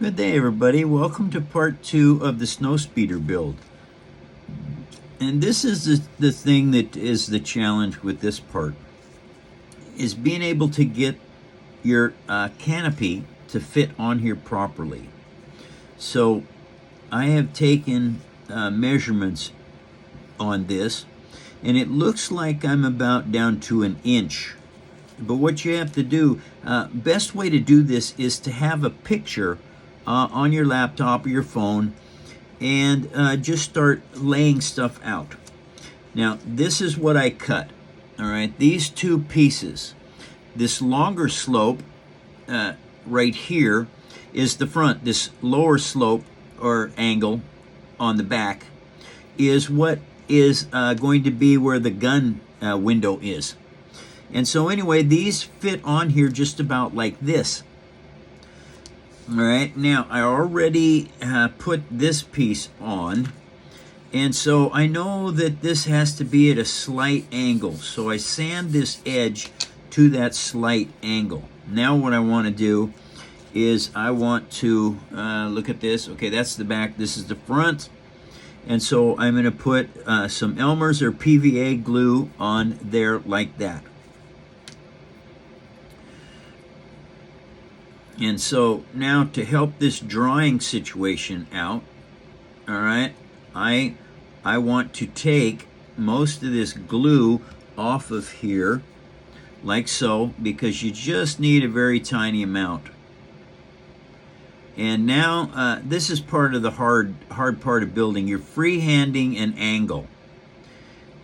Good day, everybody. Welcome to part 2 of the snowspeeder build. And this is the thing that is the challenge with this part, is being able to get your canopy to fit on here properly. So I have taken measurements on this, and it looks like I'm about down to 1 inch. But what you have to do, best way to do this is to have a picture on your laptop or your phone, and just start laying stuff out. Now, this is what I cut. All right, these two pieces. This longer slope right here is the front. This lower slope or angle on the back is what is going to be where the gun window is. And so anyway, these fit on here just about like this. All right, now I already put this piece on, and so I know that this has to be at a slight angle, so I sand this edge to that slight angle. Now what I want to do is I want to look at this. Okay, that's the back, this is the front, and so I'm going to put some Elmer's or PVA glue on there like that. And so now to help this drying situation out, all right, I want to take most of this glue off of here, like so, because you just need a very tiny amount. And now this is part of the hard part of building. You're freehanding an angle.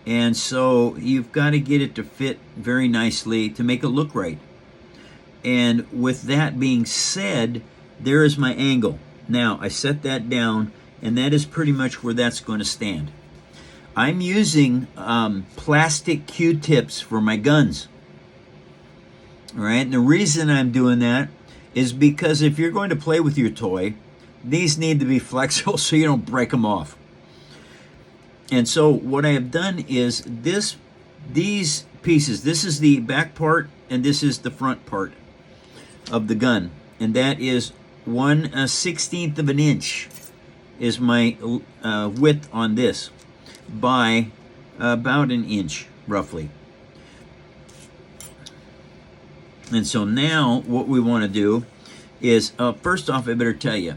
And so you've got to get it to fit very nicely to make it look right. And with that being said, there is my angle. Now, I set that down, and that is pretty much where that's going to stand. I'm using plastic Q-tips for my guns. All right, and the reason I'm doing that is because if you're going to play with your toy, these need to be flexible so you don't break them off. And so what I have done is these pieces, this is the back part, and this is the front part of the gun, and that is 1/16 of an inch is my width on this, by about 1 inch roughly. And so now what we want to do is first off, I better tell you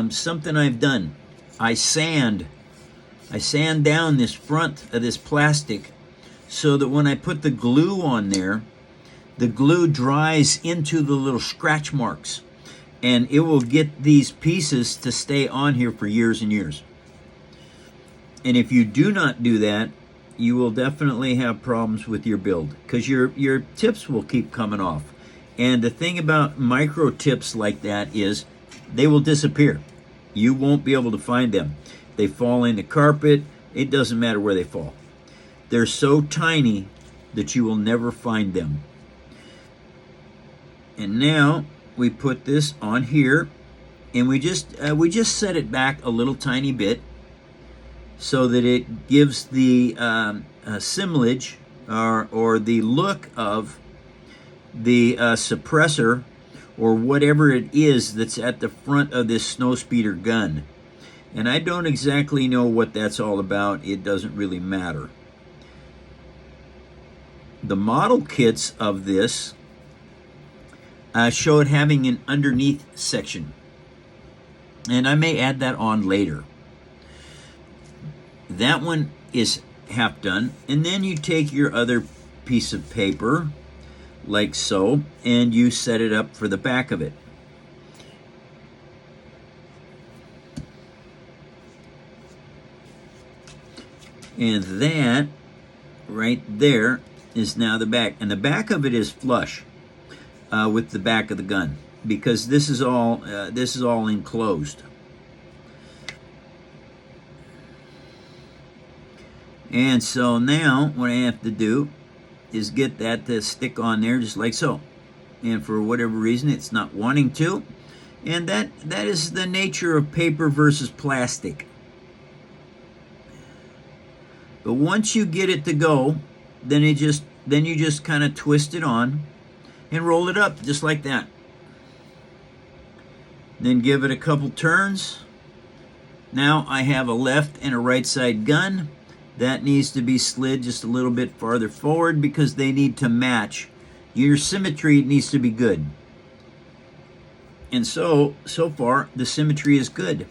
something I've done. I sand down this front of this plastic so that when I put the glue on there, the glue dries into the little scratch marks, and it will get these pieces to stay on here for years and years. And if you do not do that, you will definitely have problems with your build, because your tips will keep coming off. And the thing about micro tips like that is they will disappear. You won't be able to find them. They fall in the carpet. It doesn't matter where they fall. They're so tiny that you will never find them. And now we put this on here, and we just set it back a little tiny bit so that it gives the similage or the look of the suppressor or whatever it is that's at the front of this snowspeeder gun. And I don't exactly know what that's all about. It doesn't really matter. The model kits of this show it having an underneath section, and I may add that on later. That one is half done, and then you take your other piece of paper like so, and you set it up for the back of it. And that right there is now the back, and the back of it is flush with the back of the gun, because this is all enclosed. And so now what I have to do is get that to stick on there just like so. And for whatever reason it's not wanting to, and that is the nature of paper versus plastic. But once you get it to go, then you just kind of twist it on and roll it up just like that. Then give it a couple turns. Now I have a left and a right side gun. That needs to be slid just a little bit farther forward because they need to match. Your symmetry needs to be good. And so far, the symmetry is good.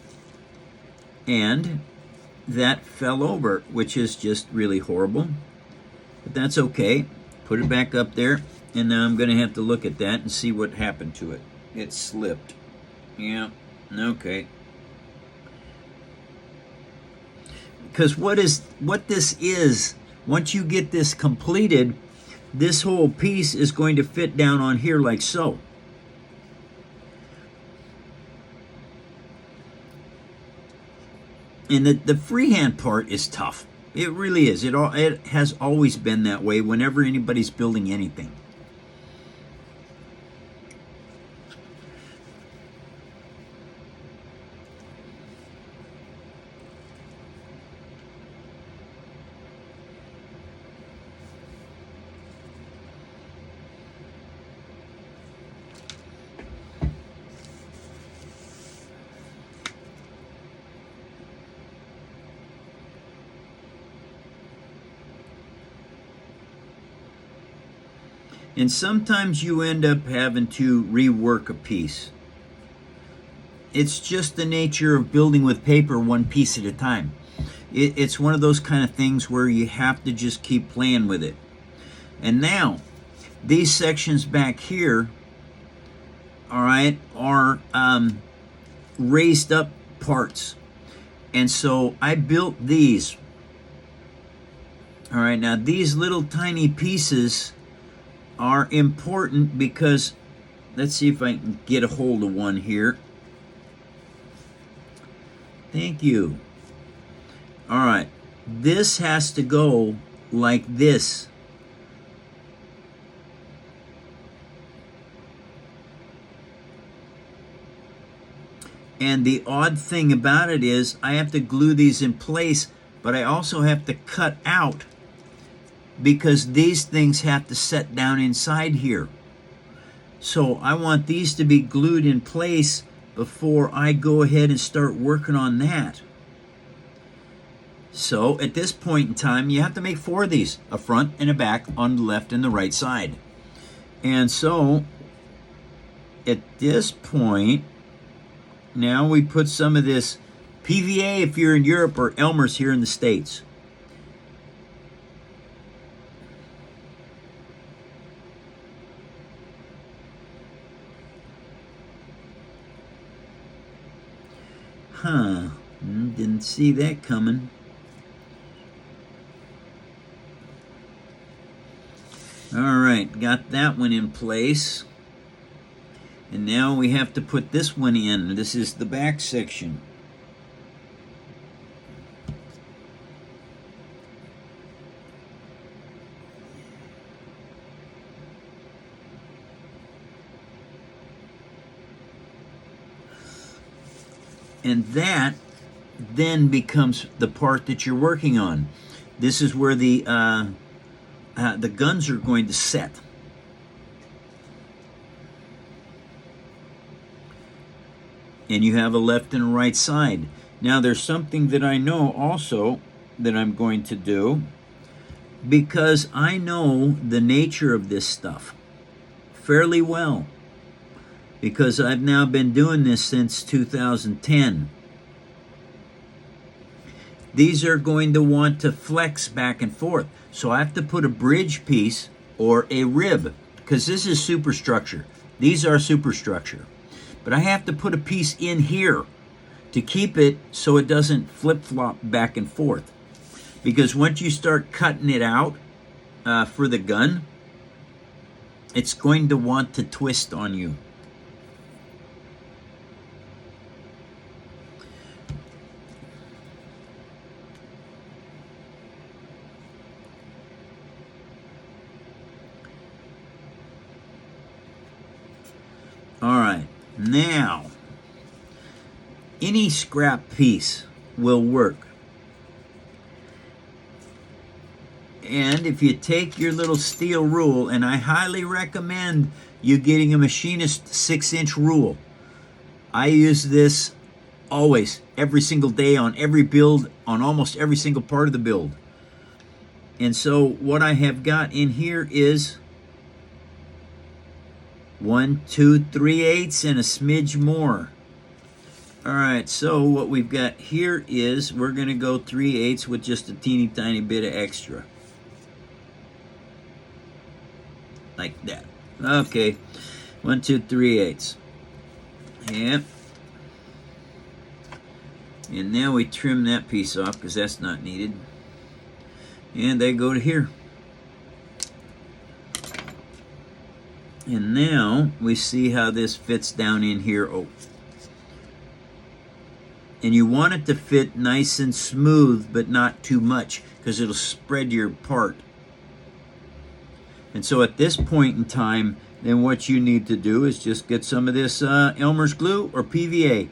And that fell over, which is just really horrible. But that's okay. Put it back up there. And now I'm going to have to look at that and see what happened to it. It slipped. Yeah, okay. Because what this is, once you get this completed, this whole piece is going to fit down on here like so. And the freehand part is tough. It really is. It has always been that way whenever anybody's building anything. And sometimes you end up having to rework a piece. It's just the nature of building with paper one piece at a time. It's one of those kind of things where you have to just keep playing with it. And now, these sections back here, all right, are raised up parts. And so I built these. All right, now these little tiny pieces are important because, let's see if I can get a hold of one here. Thank you. All right, this has to go like this. And the odd thing about it is I have to glue these in place, but I also have to cut out because these things have to set down inside here. So I want these to be glued in place before I go ahead and start working on that. So at this point in time, you have to make 4 of these, a front and a back on the left and the right side. And so at this point, now we put some of this PVA if you're in Europe or Elmer's here in the States. Huh, didn't see that coming. All right, got that one in place. And now we have to put this one in. This is the back section. And that then becomes the part that you're working on. This is where the guns are going to set. And you have a left and a right side. Now there's something that I know also that I'm going to do, because I know the nature of this stuff fairly well, because I've now been doing this since 2010. These are going to want to flex back and forth. So I have to put a bridge piece or a rib, because this is superstructure. These are superstructure. But I have to put a piece in here to keep it so it doesn't flip-flop back and forth. Because once you start cutting it out for the gun, it's going to want to twist on you. All right, now, any scrap piece will work. And if you take your little steel rule, and I highly recommend you getting a machinist 6-inch rule. I use this always, every single day, on every build, on almost every single part of the build. And so what I have got in here is 1, 2, 3/8 and a smidge more. All right, so what we've got here is we're going to go 3/8 with just a teeny tiny bit of extra. Like that. Okay, 1, 2, 3/8. Yep. And now we trim that piece off because that's not needed. And they go to here. And now we see how this fits down in here. Oh. And you want it to fit nice and smooth, but not too much, because it'll spread your part. And so at this point in time, then what you need to do is just get some of this Elmer's glue or PVA.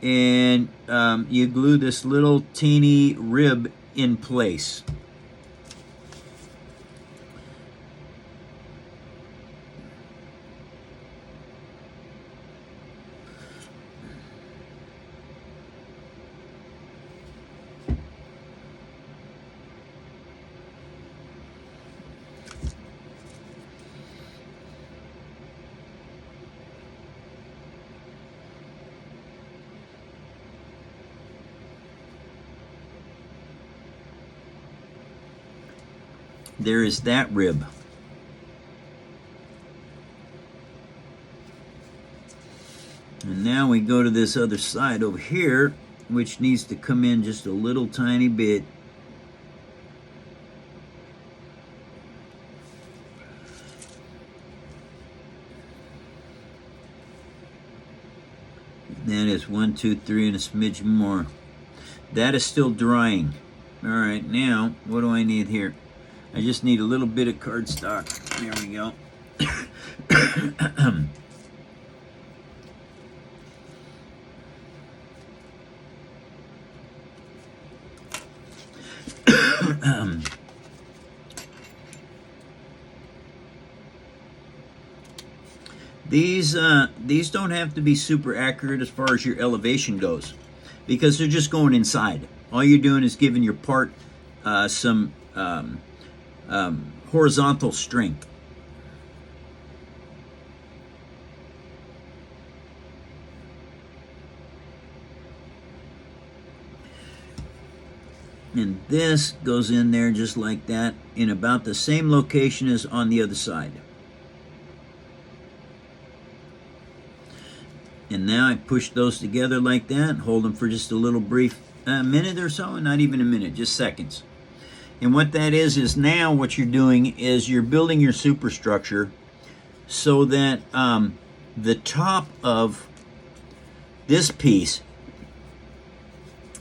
And you glue this little teeny rib in place. There is that rib. And now we go to this other side over here, which needs to come in just a little tiny bit. That is 1, 2, 3 and a smidge more. That is still drying. All right, now what do I need here? I just need a little bit of cardstock. There we go. These don't have to be super accurate as far as your elevation goes, because they're just going inside. All you're doing is giving your part some horizontal strength. And this goes in there just like that, in about the same location as on the other side. And now I push those together like that, hold them for just a little brief minute or so, not even a minute, just seconds. And what that is now what you're doing is you're building your superstructure so that the top of this piece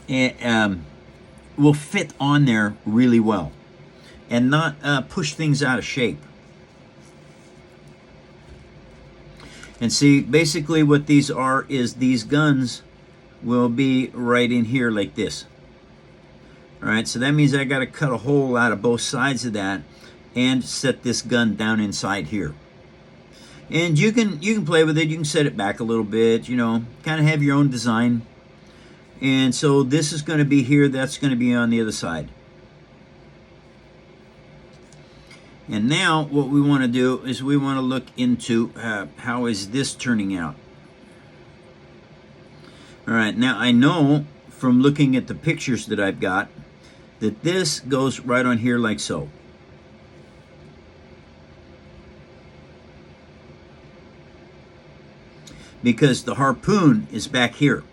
will fit on there really well and not push things out of shape. And see, basically what these are is these guns will be right in here like this. All right, so that means I got to cut a hole out of both sides of that and set this gun down inside here. And you can play with it. You can set it back a little bit, you know, kind of have your own design. And so this is going to be here. That's going to be on the other side. And now what we want to do is we want to look into how is this turning out. All right, now I know from looking at the pictures that I've got that this goes right on here like so. Because the harpoon is back here.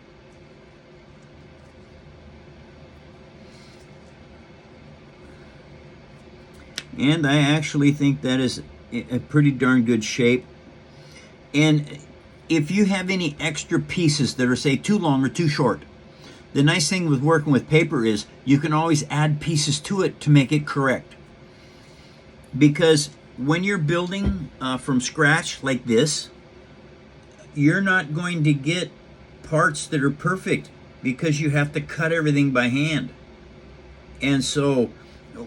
And I actually think that is a pretty darn good shape. And if you have any extra pieces that are, say, too long or too short, the nice thing with working with paper is you can always add pieces to it to make it correct. Because when you're building from scratch like this, you're not going to get parts that are perfect because you have to cut everything by hand. And so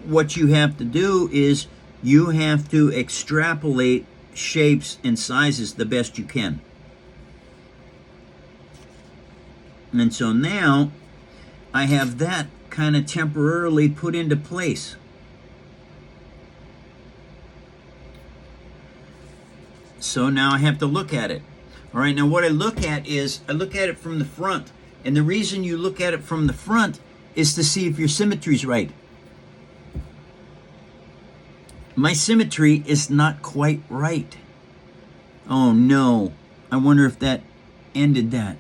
what you have to do is you have to extrapolate shapes and sizes the best you can. And so now I have that kind of temporarily put into place. So now I have to look at it. All right, now what I look at is, I look at it from the front. And the reason you look at it from the front is to see if your symmetry's right. My symmetry is not quite right. Oh no, I wonder if that ended that.